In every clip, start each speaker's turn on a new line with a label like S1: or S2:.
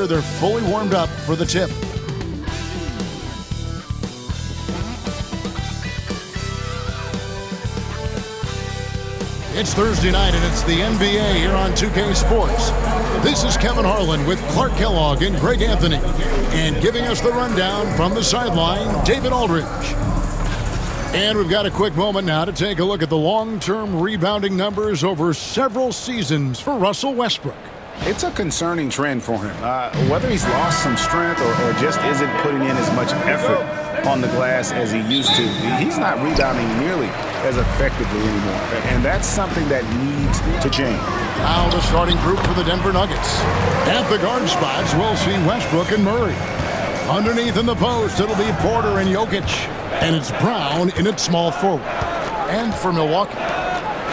S1: They're fully warmed up for the tip. It's Thursday night, and it's the NBA here on 2K Sports. This is Kevin Harlan with Clark Kellogg and Greg Anthony. And giving us the rundown from the sideline, David Aldridge. And we've got a quick moment now to take a look at the long-term rebounding numbers over several seasons for Russell Westbrook.
S2: It's a concerning trend for him. Whether he's lost some strength or just isn't putting in as much effort on the glass as he used to, he's not rebounding nearly as effectively anymore. And that's something that needs to change.
S1: Now the starting group for the Denver Nuggets. At the guard spots, we'll see Westbrook and Murray. Underneath in the post, it'll be Porter and Jokic. And it's Brown in its small forward. And for Milwaukee,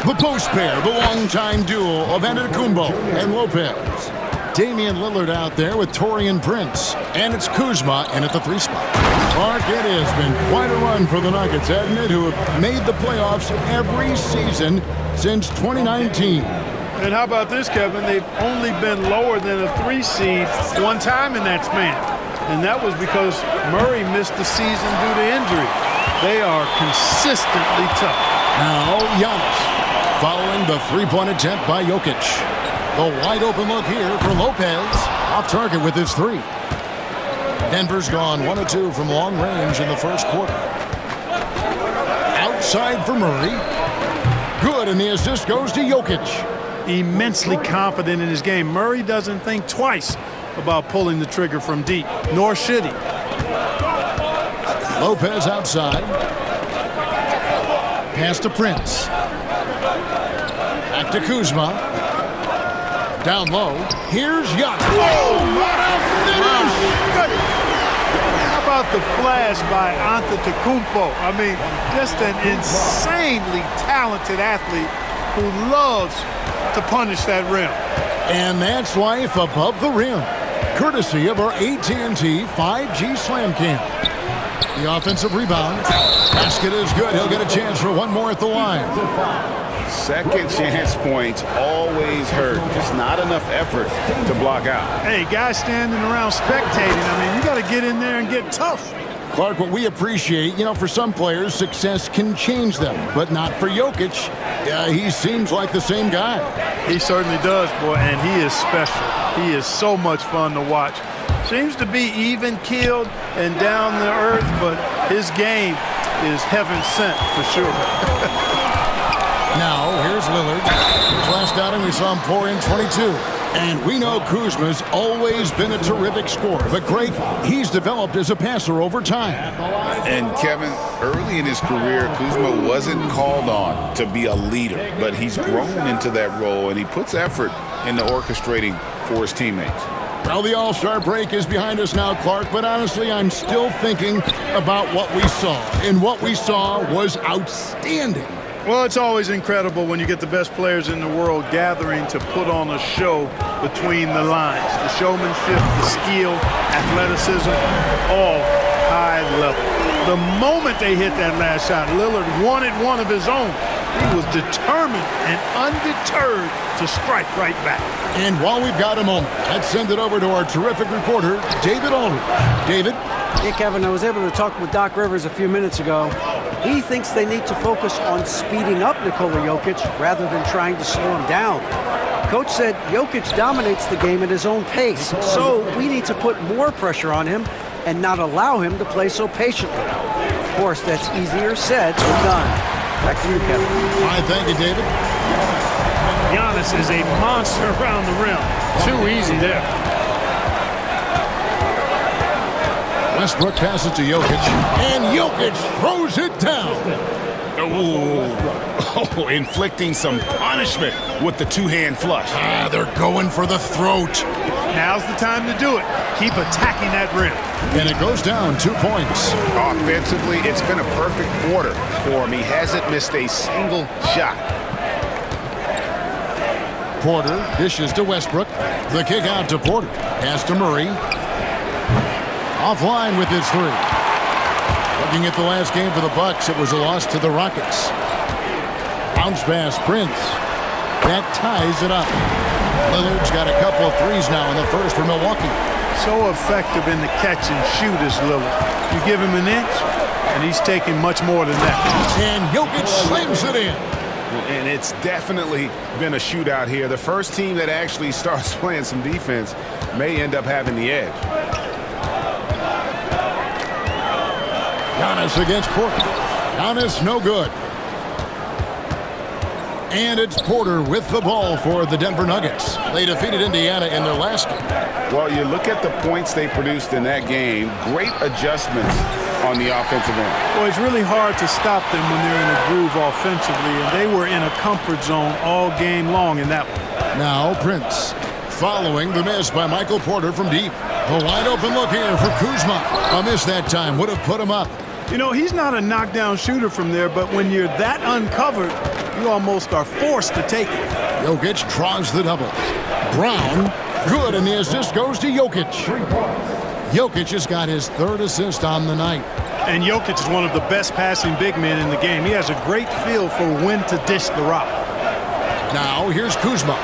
S1: the post pair, the longtime duo of Antetokounmpo and Lopez. Damian Lillard out there with Taurean Prince. And it's Kuzma in at the 3 spot. Clark, it has been quite a run for the Nuggets, hasn't it, who have made the playoffs every season since 2019.
S3: And how about this, Kevin? They've only been lower than a 3 seed one time in that span. And that was because Murray missed the season due to injury. They are consistently tough.
S1: Now, Giannis. Following the 3-point attempt by Jokic. The wide open look here for Lopez. Off target with his 3. Denver's gone 1 of 2 from long range in the first quarter. Outside for Murray. Good, and the assist goes to Jokic.
S3: Immensely confident in his game. Murray doesn't think twice about pulling the trigger from deep, nor should he.
S1: Lopez outside. Pass to Prince. Back to Kuzma. Down low. Here's Giannis. Oh, what a finish!
S3: How about the flash by Antetokounmpo? I mean, just an insanely talented athlete who loves to punish that rim.
S1: And that's life above the rim, courtesy of our AT&T 5G Slam Cam. The offensive rebound. Basket is good. He'll get a chance for one more at the line.
S2: Second chance points always hurt. Just not enough effort to block out.
S3: Hey, guys standing around spectating, I mean, you got to get in there and get tough.
S1: Clark, what we appreciate, for some players, success can change them, but not for Jokic. He seems like the same guy.
S3: He certainly does, boy, and he is special. He is so much fun to watch. Seems to be even-keeled and down to earth, but his game is heaven sent for sure.
S1: Now, here's Lillard. His last outing, we saw him pour in 22. And we know Kuzma's always been a terrific scorer. But, Greg, he's developed as a passer over time.
S2: And, Kevin, early in his career, Kuzma wasn't called on to be a leader. But he's grown into that role, and he puts effort into orchestrating for his teammates.
S1: Well, the All-Star break is behind us now, Clark. But, honestly, I'm still thinking about what we saw. And what we saw was outstanding.
S3: Well, it's always incredible when you get the best players in the world gathering to put on a show between the lines. The showmanship, the skill, athleticism, all high level. The moment they hit that last shot, Lillard wanted one of his own. He was determined and undeterred to strike right back.
S1: And while we've got a moment, let's send it over to our terrific reporter, David Aldridge. David?
S4: Hey, Kevin, I was able to talk with Doc Rivers a few minutes ago. He thinks they need to focus on speeding up Nikola Jokic rather than trying to slow him down. Coach said Jokic dominates the game at his own pace, so we need to put more pressure on him and not allow him to play so patiently. Of course, that's easier said than done. Back to you, Kevin.
S1: All right, thank you, David.
S3: Giannis is a monster around the rim. Too easy there.
S1: Westbrook passes to Jokic, and Jokic throws it down.
S2: Oh, inflicting some punishment with the two-hand flush.
S1: They're going for the throat.
S3: Now's the time to do it. Keep attacking that rim.
S1: And it goes down 2 points.
S2: Offensively, it's been a perfect quarter for him. He hasn't missed a single shot.
S1: Porter dishes to Westbrook. The kick out to Porter. Pass to Murray. Offline with his 3. Looking at the last game for the Bucks, it was a loss to the Rockets. Bounce pass, Prince. That ties it up. Lillard's got a couple of threes now in the first for Milwaukee.
S3: So effective in the catch and shoot is Lillard. You give him an inch, and he's taking much more than that.
S1: And Jokic slams it in.
S2: And it's definitely been a shootout here. The first team that actually starts playing some defense may end up having the edge.
S1: Giannis against Porter. Giannis no good. And it's Porter with the ball for the Denver Nuggets. They defeated Indiana in their last game.
S2: Well, you look at the points they produced in that game. Great adjustments on the offensive end.
S3: Well, it's really hard to stop them when they're in a groove offensively, and they were in a comfort zone all game long in that one.
S1: Now Prince, following the miss by Michael Porter from deep. A wide open look here for Kuzma. A miss that time would have put him up.
S3: You know, he's not a knockdown shooter from there, but when you're that uncovered, you almost are forced to take it.
S1: Jokic draws the double. Brown, good, and the assist goes to Jokic. Jokic has got his third assist on the night.
S3: And Jokic is one of the best passing big men in the game. He has a great feel for when to dish the rock.
S1: Now here's Kuzma.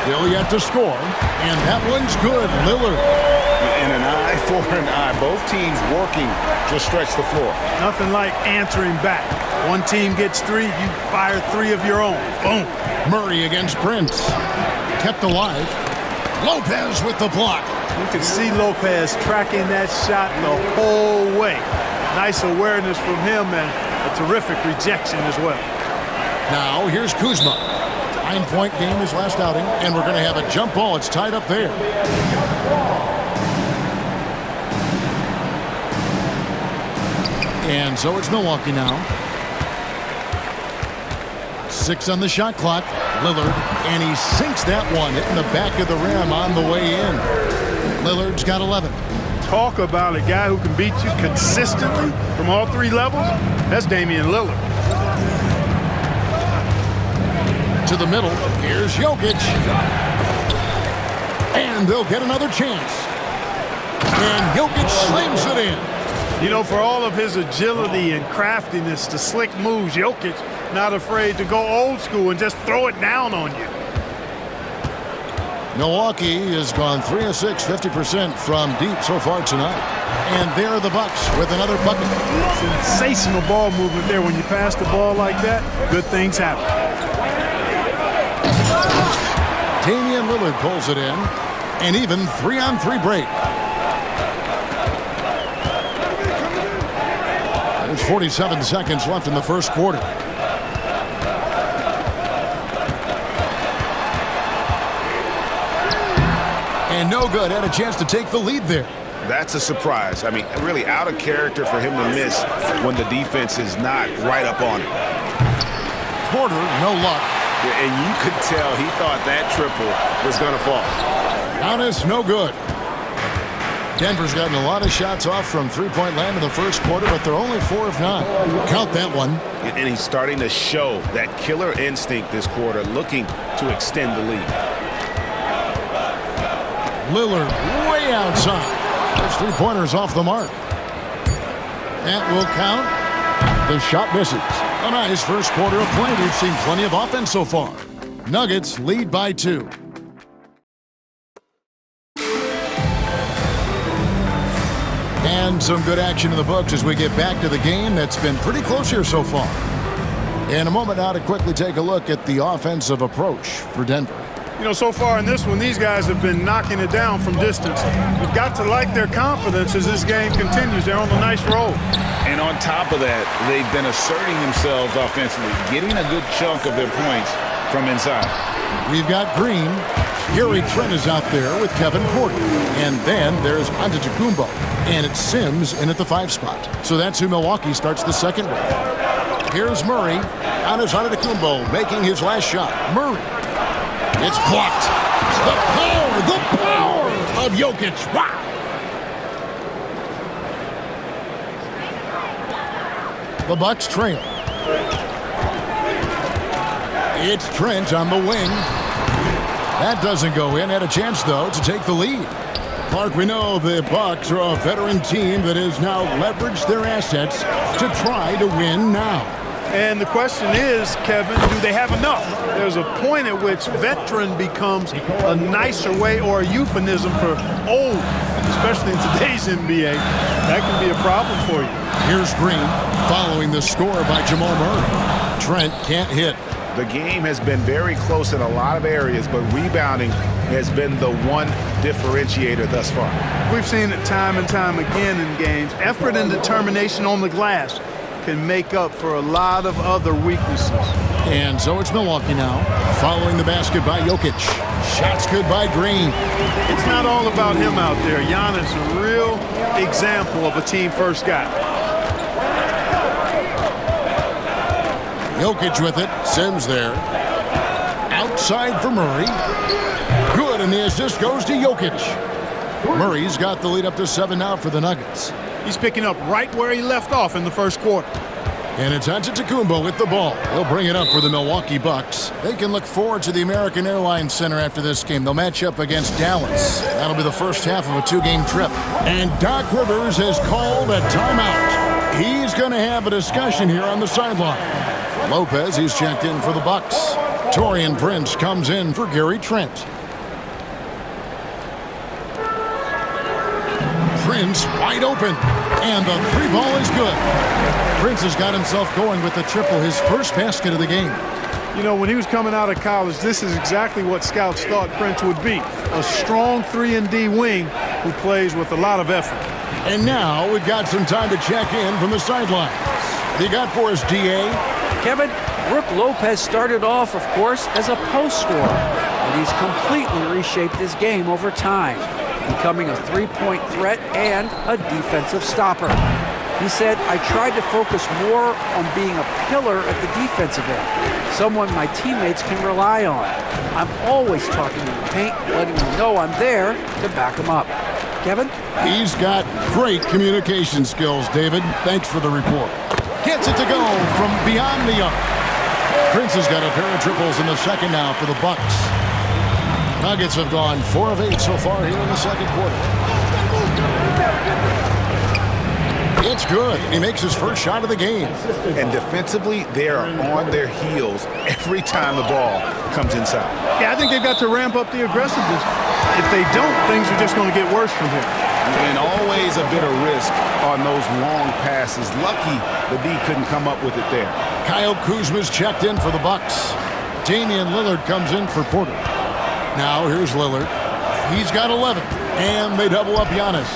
S1: Still yet to score, and that one's good. Lillard.
S2: And an eye for an eye. Both teams working to stretch the floor.
S3: Nothing like answering back. One team gets three, you fire three of your own. Boom.
S1: Murray against Prince. Kept alive. Lopez with the block.
S3: You can see Lopez tracking that shot the whole way. Nice awareness from him and a terrific rejection as well.
S1: Now here's Kuzma. 9-point game his last outing, and we're going to have a jump ball. It's tied up there. And so it's Milwaukee now. 6 on the shot clock. Lillard, and he sinks that one, hitting the back of the rim on the way in. Lillard's got 11.
S3: Talk about a guy who can beat you consistently from all three levels. That's Damian Lillard.
S1: To the middle, here's Jokic. And they'll get another chance. And Jokic slams it in.
S3: You know, for all of his agility and craftiness, the slick moves, Jokic not afraid to go old school and just throw it down on you.
S1: Milwaukee has gone 3 of 6, 50% from deep so far tonight. And there are the Bucks with another bucket.
S3: Sensational ball movement there. When you pass the ball like that, good things happen.
S1: Damian Lillard pulls it in. An even 3-on-3 break. There's 47 seconds left in the first quarter. And no good. Had a chance to take the lead there.
S2: That's a surprise. I mean, really out of character for him to miss when the defense is not right up on him.
S1: Porter, no luck.
S2: And you could tell he thought that triple was going to fall.
S1: Giannis, no good. Denver's gotten a lot of shots off from three-point land in the first quarter, but they're only 4 of 9. Count that one.
S2: And he's starting to show that killer instinct this quarter, looking to extend the lead.
S1: Lillard way outside. Those three-pointers off the mark. That will count. The shot misses. A nice first quarter of play. We've seen plenty of offense so far. Nuggets lead by 2. And some good action in the books as we get back to the game that's been pretty close here so far. In a moment now to quickly take a look at the offensive approach for Denver.
S3: You know, so far in this one, these guys have been knocking it down from distance. You've got to like their confidence as this game continues. They're on a nice roll.
S2: And on top of that, they've been asserting themselves offensively, getting a good chunk of their points from inside.
S1: We've got Green. Gary Trent is out there with Kevin Porter. And then there's Antetokounmpo. And it's Sims in at the 5 spot. So that's who Milwaukee starts the second with. Here's Murray. Giannis Antetokounmpo making his last shot. Murray. It's blocked. The power of Jokic. Wow. The Bucks trail. It's Trent on the wing. That doesn't go in. Had a chance, though, to take the lead. Clark, we know the Bucks are a veteran team that has now leveraged their assets to try to win now.
S3: And the question is, Kevin, do they have enough? There's a point at which veteran becomes a nicer way or a euphemism for old. especially in today's NBA. That can be a problem for you.
S1: Here's Green following the score by Jamal Murray. Trent can't hit.
S2: The game has been very close in a lot of areas, but rebounding has been the one differentiator thus far.
S3: We've seen it time and time again in games. Effort and determination on the glass can make up for a lot of other weaknesses.
S1: And so it's Milwaukee now, following the basket by Jokic. Shots good by Green.
S3: It's not all about him out there. Giannis, a real example of a team-first guy.
S1: Jokic with it. Sims there. Outside for Murray. Good, and the assist goes to Jokic. Murray's got the lead up to 7 now for the Nuggets.
S3: He's picking up right where he left off in the first quarter.
S1: And it's Antetokounmpo with the ball. He'll bring it up for the Milwaukee Bucks. They can look forward to the American Airlines Center after this game. They'll match up against Dallas. That'll be the first half of a 2-game trip. And Doc Rivers has called a timeout. He's going to have a discussion here on the sideline. Lopez, he's checked in for the Bucks. Taurean Prince comes in for Gary Trent. Prince wide open, and the 3 ball is good. Prince has got himself going with the triple, his first basket of the game.
S3: You know, when he was coming out of college, this is exactly what scouts thought Prince would be. A strong 3-and-D wing who plays with a lot of effort.
S1: And now we've got some time to check in from the sidelines. What you got for us, D.A.?
S4: Kevin, Brook Lopez started off, of course, as a post scorer, but he's completely reshaped his game over time, becoming a 3-point threat and a defensive stopper. He said, I tried to focus more on being a pillar at the defensive end, someone my teammates can rely on. I'm always talking in the paint, letting them know I'm there to back them up. Kevin?
S1: He's got great communication skills, David. Thanks for the report. Gets it to go from beyond the arc. Prince has got a pair of triples in the second now for the Bucks. Nuggets have gone 4 of 8 so far here in the second quarter. It's good. He makes his first shot of the game.
S2: And defensively, they are on their heels every time the ball comes inside.
S3: Yeah, I think they've got to ramp up the aggressiveness. If they don't, things are just going to get worse from here.
S2: And always a bit of risk on those long passes. Lucky the D couldn't come up with it there.
S1: Kyle Kuzma's checked in for the Bucks. Damian Lillard comes in for Porter. Now here's Lillard. He's got 11. And they double up Giannis.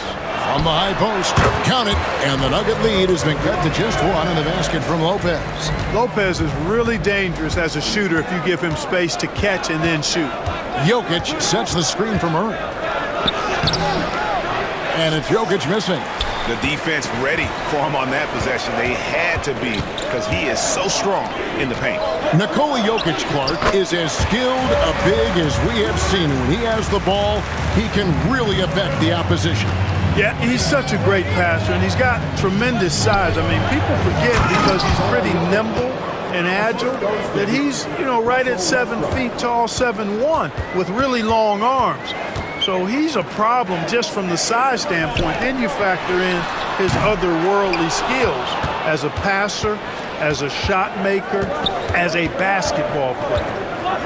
S1: From the high post. Count it. And the Nugget lead has been cut to just 1 in the basket from Lopez.
S3: Lopez is really dangerous as a shooter if you give him space to catch and then shoot.
S1: Jokic sets the screen for Murray. And it's Jokic missing.
S2: The defense ready for him on that possession. They had to be because he is so strong in the paint.
S1: Nikola Jokic, Clark, is as skilled a big as we have seen. When he has the ball, he can really affect the opposition.
S3: Yeah, he's such a great passer, and he's got tremendous size. I mean, people forget because he's pretty nimble and agile that he's, right at 7 feet tall, 7'1", with really long arms. So he's a problem just from the size standpoint. Then you factor in his otherworldly skills as a passer, as a shot maker, as a basketball player.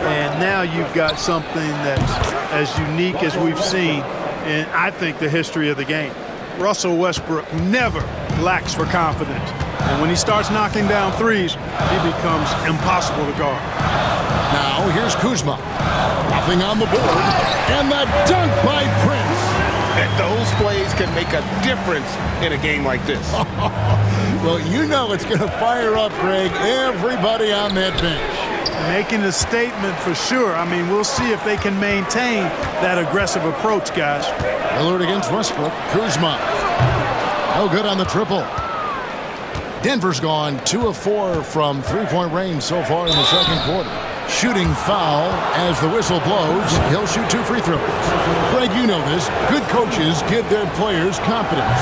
S3: And now you've got something that's as unique as we've seen in, I think, the history of the game. Russell Westbrook never lacks for confidence. And when he starts knocking down threes, he becomes impossible to guard.
S1: Now here's Kuzma. Nothing on the board. And the dunk by Prince.
S2: And those plays can make a difference in a game like this.
S1: Well, it's going to fire up, Greg, everybody on that bench.
S3: Making a statement for sure. I mean, we'll see if they can maintain that aggressive approach, guys.
S1: Lillard against Westbrook. Kuzma. No good on the triple. Denver's gone 2 of 4 from 3-point range so far in the second quarter. Shooting foul as the whistle blows. He'll shoot 2 free throws. Greg, you know this. Good coaches give their players confidence.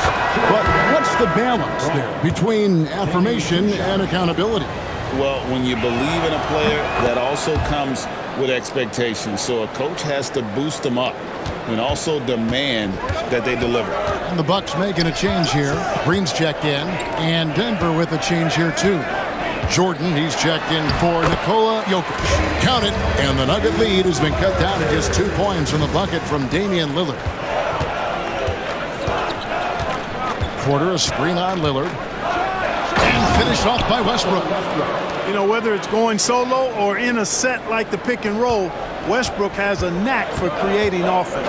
S1: But what's the balance there between affirmation and accountability?
S2: Well, when you believe in a player, that also comes with expectations. So a coach has to boost them up and also demand that they deliver.
S1: And the Bucks making a change here. Green's checked in, and Denver with a change here too. Jordan, he's checked in for Nikola Jokic. Count it, and the Nugget lead has been cut down to just 2 points from the bucket from Damian Lillard. Porter, a screen on Lillard. And finished off by Westbrook.
S3: You know, whether it's going solo or in a set like the pick and roll, Westbrook has a knack for creating offense.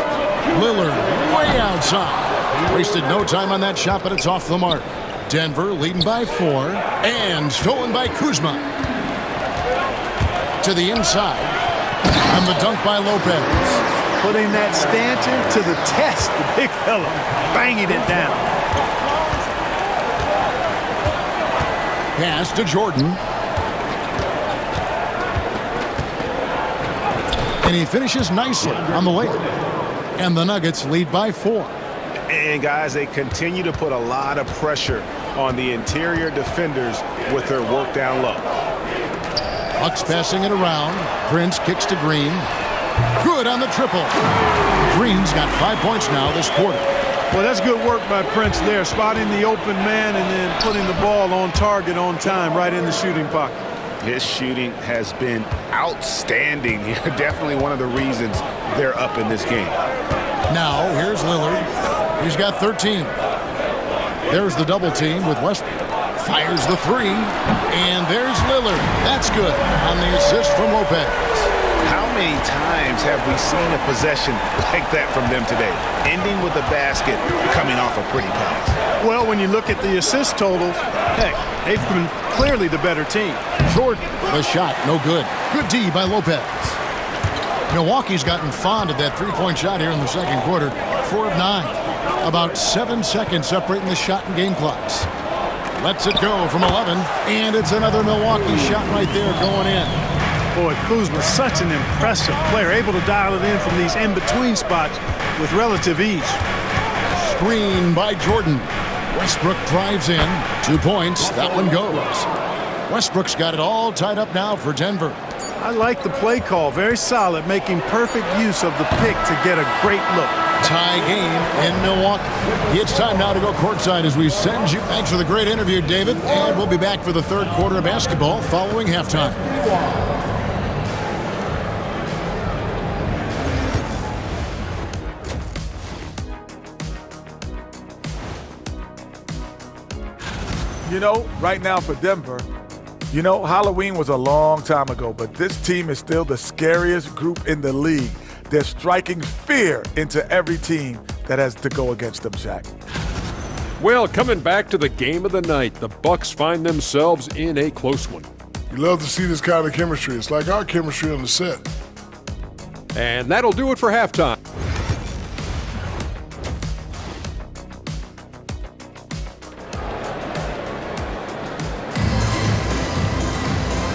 S1: Lillard way outside. Wasted no time on that shot, but it's off the mark. Denver leading by 4 and stolen by Kuzma. To the inside. And the dunk by Lopez.
S3: Putting that stanchion to the test, the big fella, banging it down.
S1: Pass to Jordan. And he finishes nicely on the layup. And the Nuggets lead by 4.
S2: And, guys, they continue to put a lot of pressure on the interior defenders with their work down low.
S1: Bucks passing it around. Prince kicks to Green. Good on the triple. Green's got 5 points now this quarter.
S3: Well, that's good work by Prince there, spotting the open man and then putting the ball on target on time right in the shooting pocket.
S2: His shooting has been outstanding. Definitely one of the reasons they're up in this game.
S1: Now, here's Lillard. He's got 13. There's the double team with Westbrook. Fires the 3. And there's Lillard. That's good on the assist from Lopez.
S2: How many times have we seen a possession like that from them today? Ending with a basket, coming off a pretty pass.
S3: Well, when you look at the assist totals, heck, they've been clearly the better team.
S1: Jordan, the shot, no good. Good D by Lopez. Milwaukee's gotten fond of that three-point shot here in the second quarter. 4 of 9. About 7 seconds separating the shot and game clocks. Lets it go from 11, and it's another Milwaukee shot right there going in.
S3: Boy, Kuzma's such an impressive player, able to dial it in from these in-between spots with relative ease.
S1: Screen by Jordan. Westbrook drives in. 2 points. That one goes. Westbrook's got it all tied up now for Denver.
S3: I like the play call. Very solid, making perfect use of the pick to get a great look.
S1: Tie game in Milwaukee. It's time now to go courtside as we send you. Thanks for the great interview, David. And we'll be back for the third quarter of basketball following halftime.
S5: You know, right now for Denver, you know, Halloween was a long time ago, but this team is still the scariest group in the league. They're striking fear into every team that has to go against them, Shaq.
S6: Well, coming back to the game of the night, the Bucks find themselves in a close one.
S7: You love to see this kind of chemistry. It's like our chemistry on the set.
S6: And that'll do it for halftime.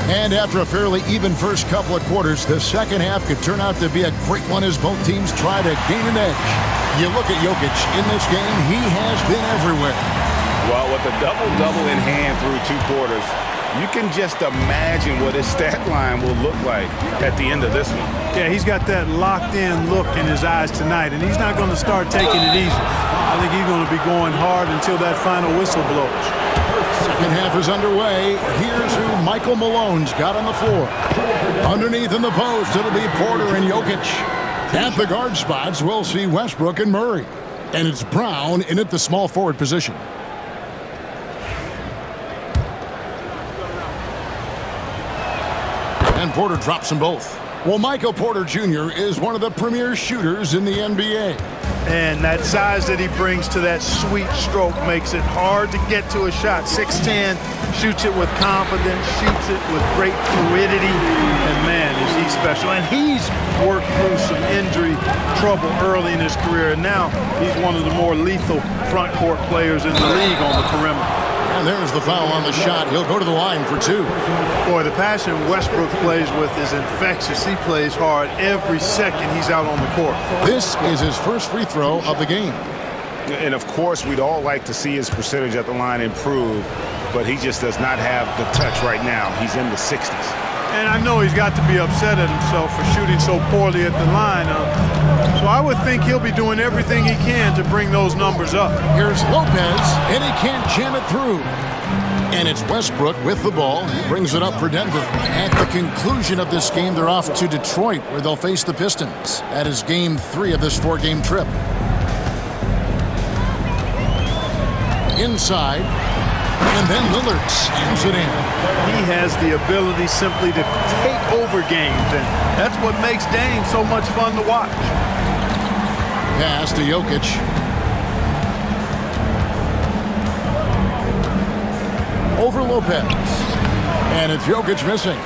S1: And after a fairly even first couple of quarters, the second half could turn out to be a great one as both teams try to gain an edge. You look at Jokic in this game, he has been everywhere.
S2: Well, with a double-double in hand through 2 quarters, you can just imagine what his stat line will look like at the end of this one.
S3: Yeah, he's got that locked-in look in his eyes tonight, and he's not going to start taking it easy. I think he's going to be going hard until that final whistle blows.
S1: Second half is underway. Here's who Michael Malone's got on the floor. Underneath in the post, it'll be Porter and Jokic. At the guard spots, we'll see Westbrook and Murray. And it's Brown in at the small forward position. And Porter drops them both. Well, Michael Porter Jr. is one of the premier shooters in the NBA.
S3: And that size that he brings to that sweet stroke makes it hard to get to a shot. 6'10", shoots it with confidence, shoots it with great fluidity, and man, is he special. And he's worked through some injury trouble early in his career, and now he's one of the more lethal front court players in the league on the perimeter.
S1: And there's the foul on the shot. He'll go to the line for 2.
S3: Boy, the passion Westbrook plays with is infectious. He plays hard every second he's out on the court.
S1: This is his first free throw of the game.
S2: And, of course, we'd all like to see his percentage at the line improve, but he just does not have the touch right now. He's in the 60s.
S3: And I know he's got to be upset at himself for shooting so poorly at the line. So I would think he'll be doing everything he can to bring those numbers up.
S1: Here's Lopez, and he can't jam it through. And it's Westbrook with the ball. He brings it up for Denver. At the conclusion of this game, they're off to Detroit, where they'll face the Pistons. That is game 3 of this 4-game trip. inside. And then Lillard slams it in.
S3: He has the ability simply to take over games, and that's what makes Dame so much fun to watch.
S1: Pass to Jokic. Over Lopez. And it's Jokic missing.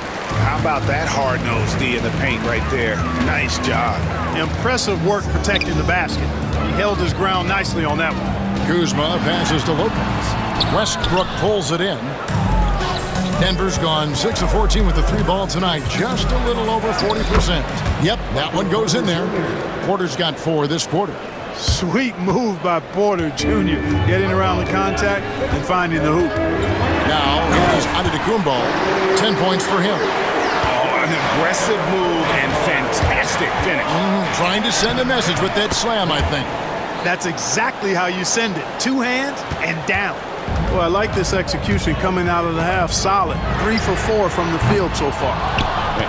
S2: How about that hard-nosed D in the paint right there? Nice job.
S3: Impressive work protecting the basket. He held his ground nicely on that one.
S1: Kuzma passes to Lopez. Westbrook pulls it in. Denver's gone 6 of 14 with the 3 ball tonight. Just a little over 40%. Yep, that one goes in there. Porter's got 4 this quarter.
S3: Sweet move by Porter Jr. Getting around the contact and finding the hoop.
S1: Now here's Antetokounmpo. 10 points for him.
S2: Oh, an aggressive move and fantastic finish.
S1: Trying to send a message with that slam, I think.
S3: That's exactly how you send it. 2 hands and down. Well, I like this execution coming out of the half. Solid. 3 for 4 from the field so far.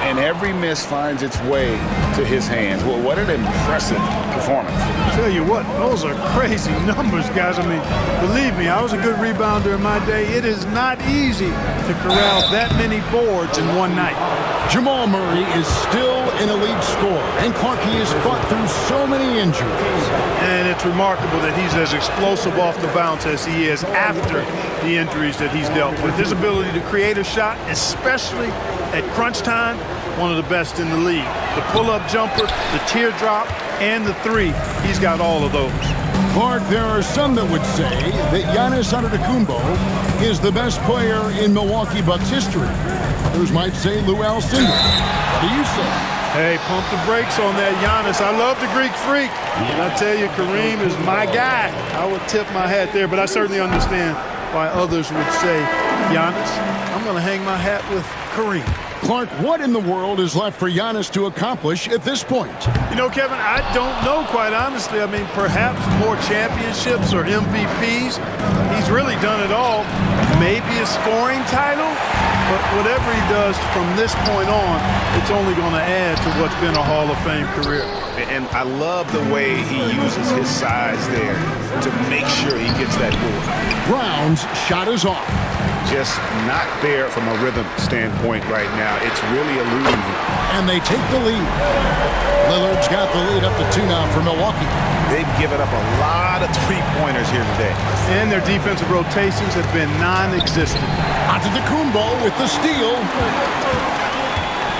S2: And every miss finds its way to his hands. Well, what an impressive performance.
S3: Tell you what, those are crazy numbers, guys. I mean, believe me, I was a good rebounder in my day. It is not easy to corral that many boards in one night.
S1: Jamal Murray is still an elite scorer, and Clarke has fought through so many injuries.
S3: And it's remarkable that he's as explosive off the bounce as he is after the injuries that he's dealt with. His ability to create a shot, especially at crunch time, one of the best in the league. The pull-up jumper, the teardrop, and the 3, he's got all of those.
S1: Clark, there are some that would say that Giannis Antetokounmpo is the best player in Milwaukee Bucks history. Others might say Lou Alcindor. What do you say?
S3: Hey, pump the brakes on that Giannis. I love the Greek Freak. And I tell you, Kareem is my guy. I would tip my hat there, but I certainly understand why others would say, Giannis, I'm going to hang my hat with Kareem.
S1: Clark, what in the world is left for Giannis to accomplish at this point?
S3: You know, Kevin, I don't know, quite honestly. I mean, perhaps more championships or MVPs. He's really done it all. Maybe a scoring title, but whatever he does from this point on, it's only going to add to what's been a Hall of Fame career.
S2: And I love the way he uses his size there to make sure he gets that board.
S1: Brown's shot is off.
S2: Just not there from a rhythm standpoint right now. It's really eluding him.
S1: And they take the lead. Lillard's got the lead up to 2 now for Milwaukee.
S2: They've given up a lot of 3-pointers here today.
S3: And their defensive rotations have been non-existent.
S1: Antetokounmpo with the steal.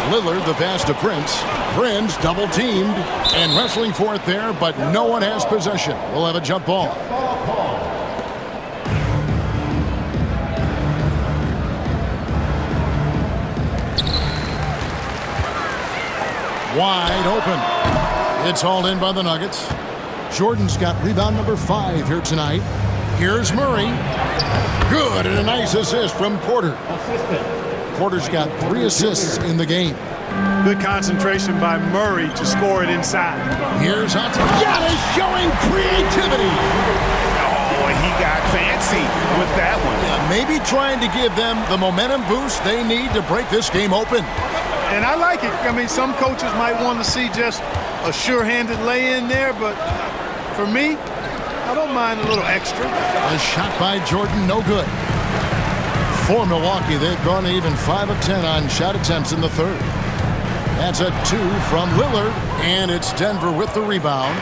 S1: Lillard the pass to Prince. Prince double teamed and wrestling for it there, but no one has possession. We'll have a jump ball. Wide open. It's hauled in by the Nuggets. Jordan's got rebound number 5 here tonight. Here's Murray. Good, and a nice assist from Porter. Porter's got 3 assists in the game.
S3: Good concentration by Murray to score it inside.
S1: Here's Giannis showing creativity.
S2: Oh, he got fancy with that one.
S1: Yeah, maybe trying to give them the momentum boost they need to break this game open.
S3: And I like it. I mean, some coaches might want to see just a sure-handed lay-in there, but for me, I don't mind a little extra.
S1: A shot by Jordan, no good. For Milwaukee, they've gone even 5 of 10 on shot attempts in the third. That's a 2 from Lillard, and it's Denver with the rebound.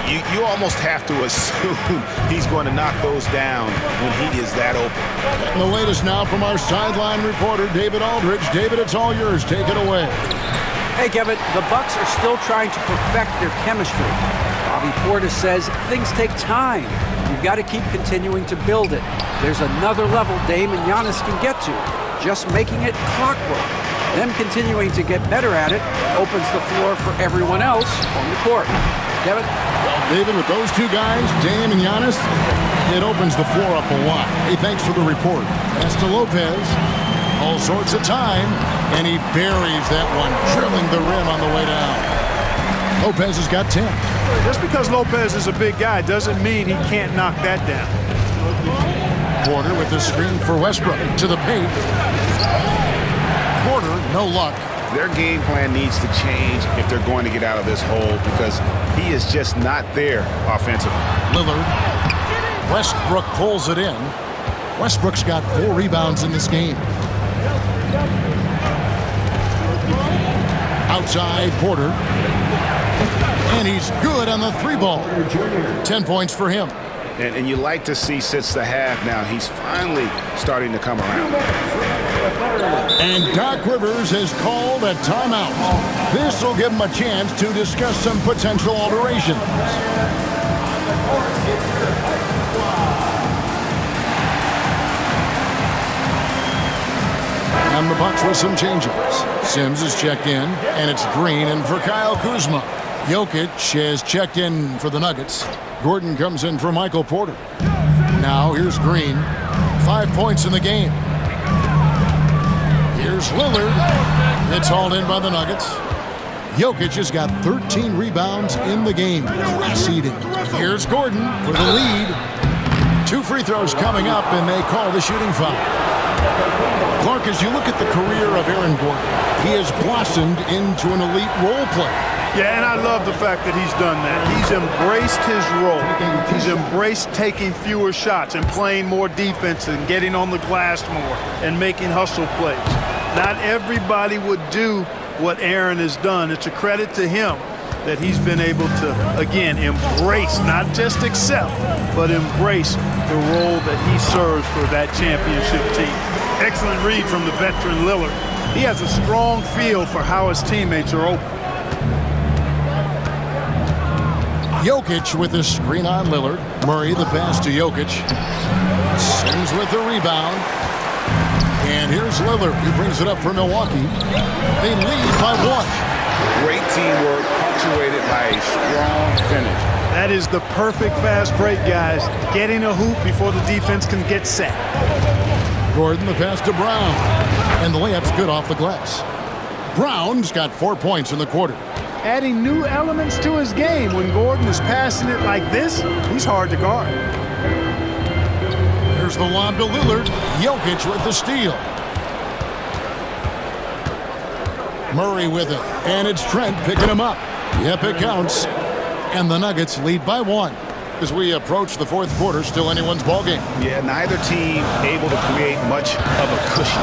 S2: You almost have to assume he's going to knock those down when he is that open.
S1: And the latest now from our sideline reporter, David Aldridge. David, it's all yours. Take it away.
S4: Hey, Kevin, the Bucks are still trying to perfect their chemistry. Bobby Portis says things take time. You've got to keep continuing to build it. There's another level Dame and Giannis can get to. Just making it clockwork. Them continuing to get better at it opens the floor for everyone else on the court. Kevin?
S1: Well, David, with those 2 guys, Dame and Giannis, it opens the floor up a lot. Hey, thanks for the report. Pass to Lopez. All sorts of time, and he buries that one, drilling the rim on the way down. Lopez has got 10.
S3: Just because Lopez is a big guy doesn't mean he can't knock that down.
S1: Porter with the screen for Westbrook to the paint. Porter, no luck.
S2: Their game plan needs to change if they're going to get out of this hole because he is just not there offensively.
S1: Lillard Westbrook pulls it in. Westbrook's got 4 rebounds in this game. Outside, Porter. And he's good on the 3-ball. 10 points for him.
S2: And you like to see since the half now, he's finally starting to come around.
S1: And Doc Rivers has called a timeout. This will give him a chance to discuss some potential alterations. And the Bucks with some changes. Sims is checked in, and it's Green in for Kyle Kuzma. Jokic has checked in for the Nuggets. Gordon comes in for Michael Porter. Now here's Green. 5 points in the game. Here's Lillard. It's hauled in by the Nuggets. Jokic has got 13 rebounds in the game. Grass eating. Here's Gordon for the lead. 2 free throws coming up, and they call the shooting foul. Clark, as you look at the career of Aaron Gordon, he has blossomed into an elite role player.
S3: Yeah, and I love the fact that he's done that. He's embraced his role. He's embraced taking fewer shots and playing more defense and getting on the glass more and making hustle plays. Not everybody would do what Aaron has done. It's a credit to him that he's been able to, again, embrace, not just accept, but embrace the role that he serves for that championship team. Excellent read from the veteran Lillard. He has a strong feel for how his teammates are open.
S1: Jokic with the screen on Lillard. Murray the pass to Jokic. Sims with the rebound. And here's Lillard. He brings it up for Milwaukee. They lead by 1.
S2: Great teamwork, punctuated by a strong finish.
S3: That is the perfect fast break, guys. Getting a hoop before the defense can get set.
S1: Gordon the pass to Brown. And the layup's good off the glass. Brown's got 4 points in the quarter.
S3: Adding new elements to his game. When Gordon is passing it like this, he's hard to guard.
S1: Here's the lob to Lillard. Jokic with the steal. Murray with it. And it's Trent picking him up. Yep, it counts. And the Nuggets lead by 1. As we approach the 4th quarter, still anyone's ballgame.
S2: Yeah, neither team able to create much of a cushion.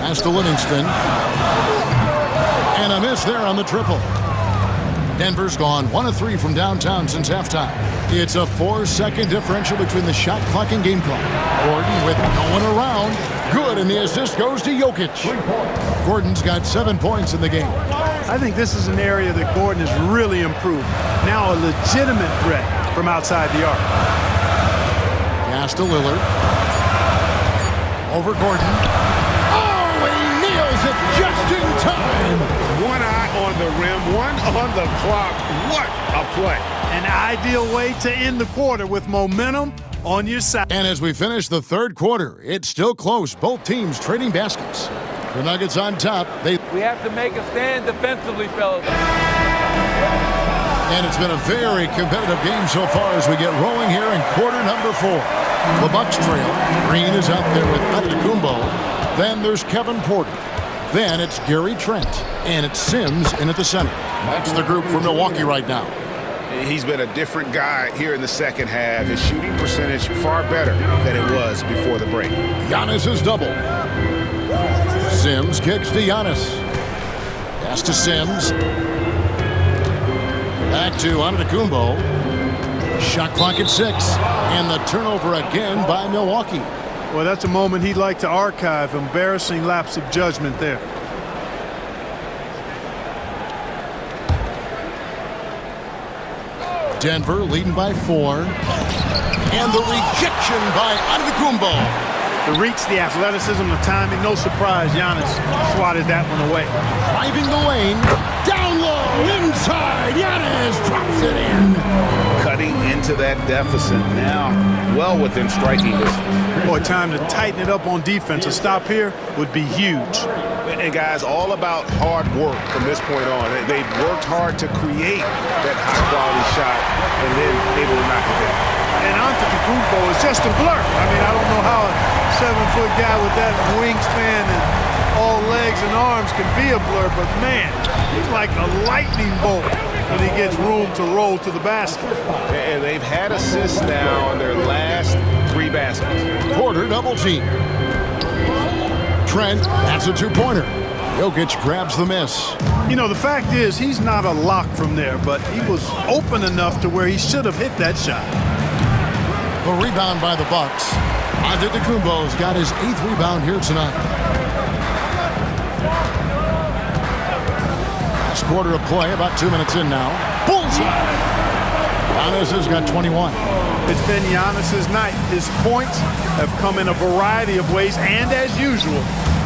S1: Pass to Livingston. And a miss there on the triple. Denver's gone 1 of 3 from downtown since halftime. It's a 4-second differential between the shot clock and game clock. Gordon with no one around. Good, and the assist goes to Jokic. Gordon's got 7 points in the game.
S3: I think this is an area that Gordon has really improved. Now a legitimate threat from outside the arc.
S1: Pass to Lillard. Over Gordon. Oh, he nails it just in time.
S2: One eye on the rim, one on the clock. What a play.
S3: An ideal way to end the quarter with momentum on your side.
S1: And as we finish the 3rd quarter, it's still close. Both teams trading baskets. The Nuggets on top.
S8: We have to make a stand defensively, fellas.
S1: And it's been a very competitive game so far as we get rolling here in quarter number 4. The Bucks trail. Green is out there with Antetokounmpo. Then there's Kevin Porter. Then it's Gary Trent. And it's Sims in at the center. That's the group for Milwaukee right now.
S2: He's been a different guy here in the second half. His shooting percentage far better than it was before the break.
S1: Giannis is doubled. Sims kicks to Giannis. Pass to Sims. Back to Antetokounmpo. Shot clock at 6. And the turnover again by Milwaukee.
S3: Well, that's a moment he'd like to archive. Embarrassing lapse of judgment there.
S1: Denver leading by 4. And the rejection by Antetokounmpo.
S3: The reach, the athleticism, the timing, no surprise. Giannis swatted that one away.
S1: Driving the lane. Down low. Inside. Giannis drops it in.
S2: Cutting into that deficit now, well within striking distance.
S3: Boy, time to tighten it up on defense. A stop here would be huge.
S2: And guys, all about hard work from this point on. They've worked hard to create that high-quality shot and then able to knock it down.
S3: And Antetokounmpo is just a blur. I mean, I don't know how a 7-foot guy with that wingspan and all legs and arms can be a blur, but man, he's like a lightning bolt when he gets room to roll to the basket.
S2: And they've had assists now on their last 3 baskets.
S1: Porter double team. Trent, that's a two-pointer. Jokic grabs the miss.
S3: You know, the fact is he's not a lock from there, but he was open enough to where he should have hit that shot.
S1: The rebound by the Bucks. Antetokounmpo's got his 8th rebound here tonight. Last quarter of play, about 2 minutes in now. Bullseye! Giannis has got 21.
S3: It's been Giannis's night. His points have come in a variety of ways, and as usual,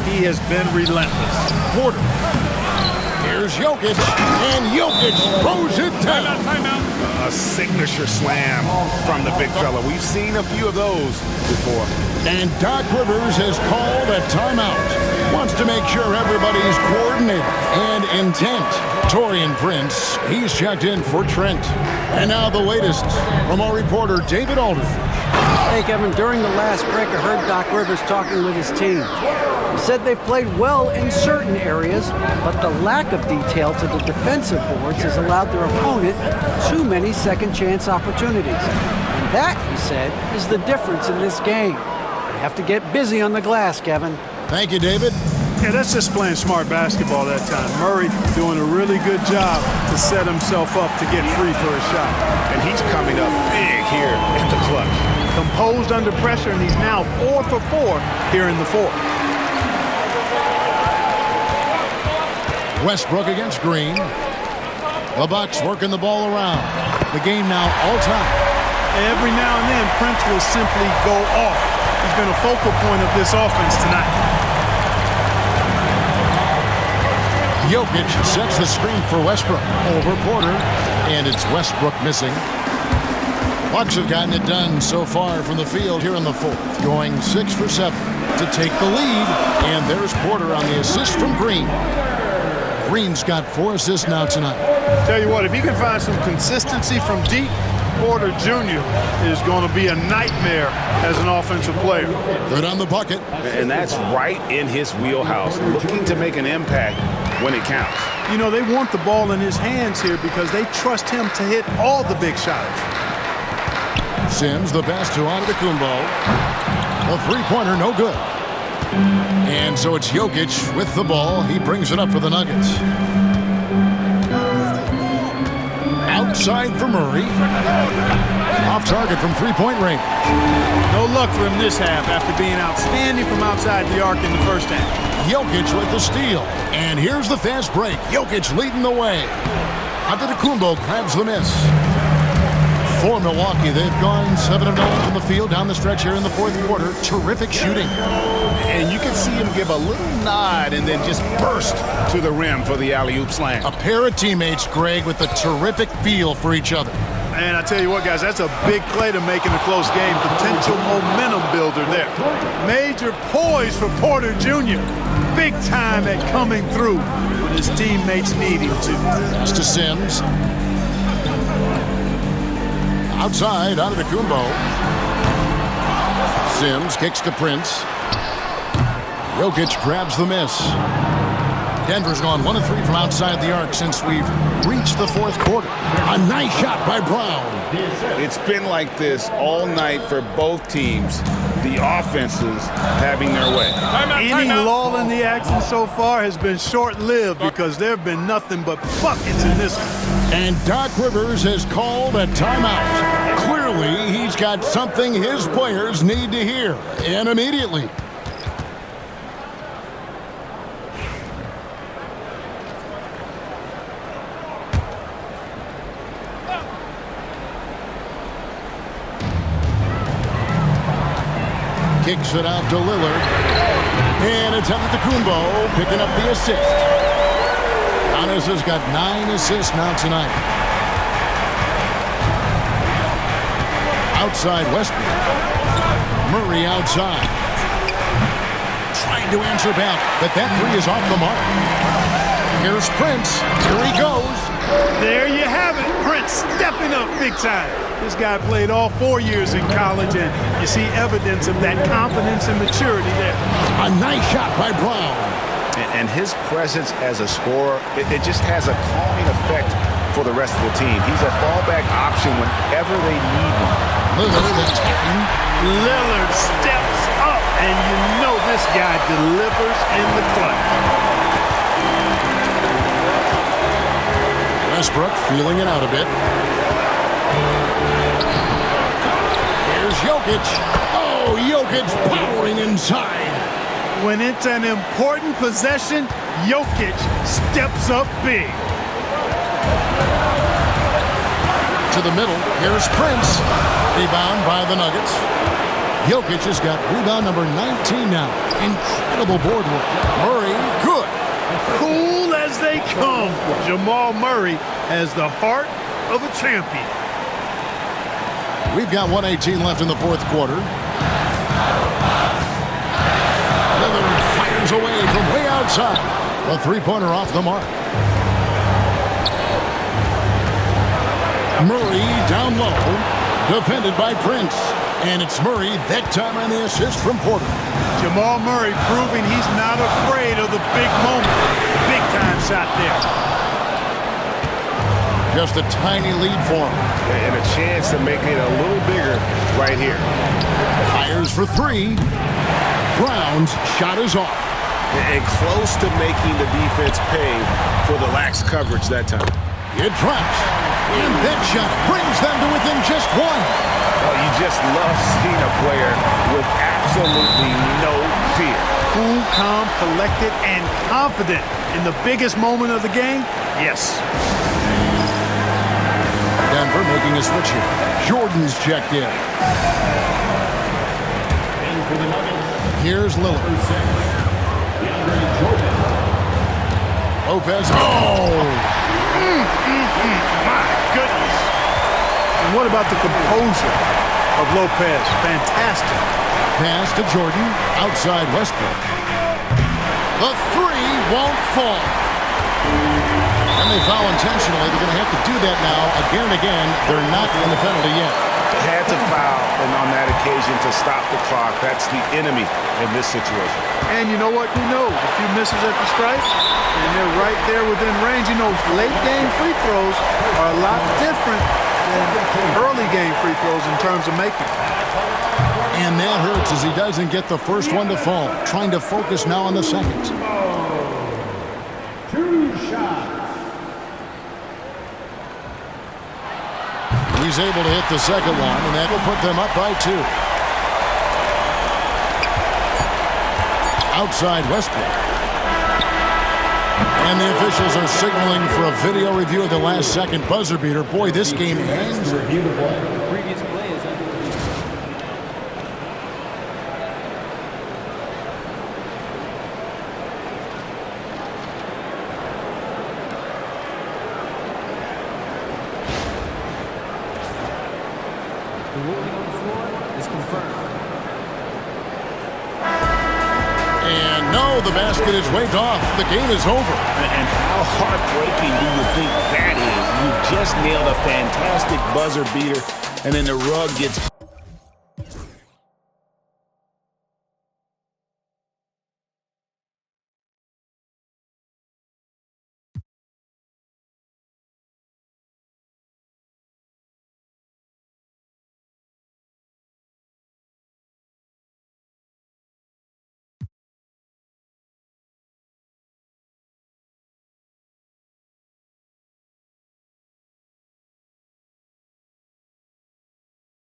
S3: he has been relentless.
S1: Porter. Here's Jokic, and Jokic throws it down.
S2: A signature slam from the big fella. We've seen a few of those before.
S1: And Doc Rivers has called a timeout. Wants to make sure everybody's coordinated and intent. Taurean Prince, he's checked in for Trent. And now the latest from our reporter, David Aldridge.
S4: Hey, Kevin, during the last break, I heard Doc Rivers talking with his team. He said they've played well in certain areas, but the lack of detail to the defensive boards has allowed their opponent too many second-chance opportunities. And that, he said, is the difference in this game. They have to get busy on the glass, Kevin.
S1: Thank you, David.
S3: Yeah, that's just playing smart basketball that time. Murray doing a really good job to set himself up to get free for a shot.
S2: And he's coming up big here in the clutch.
S3: Composed under pressure, and he's now 4 for 4 here in the fourth.
S1: Westbrook against Green. The Bucks working the ball around. The game now all time.
S3: Every now and then, Prince will simply go off. He's been a focal point of this offense tonight.
S1: Jokic sets the screen for Westbrook over Porter, and it's Westbrook missing. Bucks have gotten it done so far from the field here in the fourth, going 6 for 7 to take the lead, and there's Porter on the assist from Green. Green's got 4 assists now tonight.
S3: Tell you what, if he can find some consistency from deep, Porter Jr. is going to be a nightmare as an offensive player.
S1: Good on the bucket.
S2: And that's right in his wheelhouse, looking to make an impact when it counts.
S3: You know, they want the ball in his hands here because they trust him to hit all the big shots.
S1: Sims, the pass to Antetokounmpo. A three-pointer, no good. And so it's Jokic with the ball. He brings it up for the Nuggets. Outside for Murray. Off target from three-point range.
S3: No luck for him this half after being outstanding from outside the arc in the first half.
S1: Jokic with the steal. And here's the fast break. Jokic leading the way. Antetokounmpo grabs the miss. For Milwaukee, they've gone 7 of 9 from the field down the stretch here in the fourth quarter. Terrific shooting.
S2: And you can see him give a little nod and then just burst to the rim for the alley-oop slam.
S1: A pair of teammates, Greg, with a terrific feel for each other.
S3: And I tell you what, guys, that's a big play to make in a close game. Potential momentum builder there. Major poise for Porter Jr. Big time at coming through when his teammates need him to.
S1: Pass to Sims. Outside, Antetokounmpo. Sims kicks to Prince. Jokic grabs the miss. Denver's gone 1 of 3 from outside the arc since we've reached the fourth quarter. A nice shot by Brown.
S2: It's been like this all night for both teams. The offenses having their way.
S3: Any lull in the action so far has been short-lived because there have been nothing but buckets in this one.
S1: And Doc Rivers has called a timeout. Clearly, he's got something his players need to hear, and immediately. Kicks it out to Lillard. And it's Antetokounmpo picking up the assist. Giannis has got 9 assists now tonight. Outside Westbrook. Murray outside. Trying to answer back, but that three is off the mark. Here's Prince. Here he goes.
S3: There you have it. Prince stepping up big time. This guy played all 4 years in college, and you see evidence of that confidence and maturity there.
S1: A nice shot by Brown.
S2: And his presence as a scorer, it just has a calming effect for the rest of the team. He's a fallback option whenever they need one.
S1: Lillard attacking.
S3: Lillard steps up, and you know this guy delivers in the clutch.
S1: Westbrook feeling it out a bit. Here's Jokic. Oh, Jokic powering inside.
S3: When it's an important possession, Jokic steps up big.
S1: To the middle, here's Prince. Rebound by the Nuggets. Jokic has got rebound number 19 now. Incredible board work. Murray, good.
S3: Cool as they come. Jamal Murray has the heart of a champion.
S1: We've got 1:18 left in the fourth quarter. Lillard fires away from way outside. A three-pointer off the mark. Murray down low, defended by Prince. And it's Murray that time on the assist from Porter.
S3: Jamal Murray proving he's not afraid of the big moment. Big time shot there.
S1: Just a tiny lead for him.
S2: And a chance to make it a little bigger right here.
S1: Fires for three. Brown's shot is off.
S2: And close to making the defense pay for the lax coverage that time.
S1: It drops. And that shot brings them to within just one.
S2: Oh, you just love seeing a player with absolutely no fear.
S3: Cool, calm, collected, and confident in the biggest moment of the game? Yes.
S1: Denver making a switch here. Jordan's checked in. Here's Lillard. Lopez. Oh!
S3: My goodness. And what about the composure of Lopez? Fantastic.
S1: Pass to Jordan. Outside Westbrook. The three won't fall. And they foul intentionally. They're going to have to do that now again and again. They're not in the penalty yet.
S2: They had to foul on that occasion to stop the clock. That's the enemy in this situation.
S3: And you know what? Who knows? A few misses at the stripe, and they're right there within range. You know, late game free throws are a lot different than early game free throws in terms of making.
S1: And that hurts as he doesn't get the first one to fall. Trying to focus now on the second. He's able to hit the second one, and that will put them up by 2. Outside Westbrook. And the officials are signaling for a video review of the last second buzzer beater. Boy, this game hangs. And no, the basket is waved off. The game is over.
S2: And how heartbreaking do you think that is? You just nailed a fantastic buzzer beater, and then the rug gets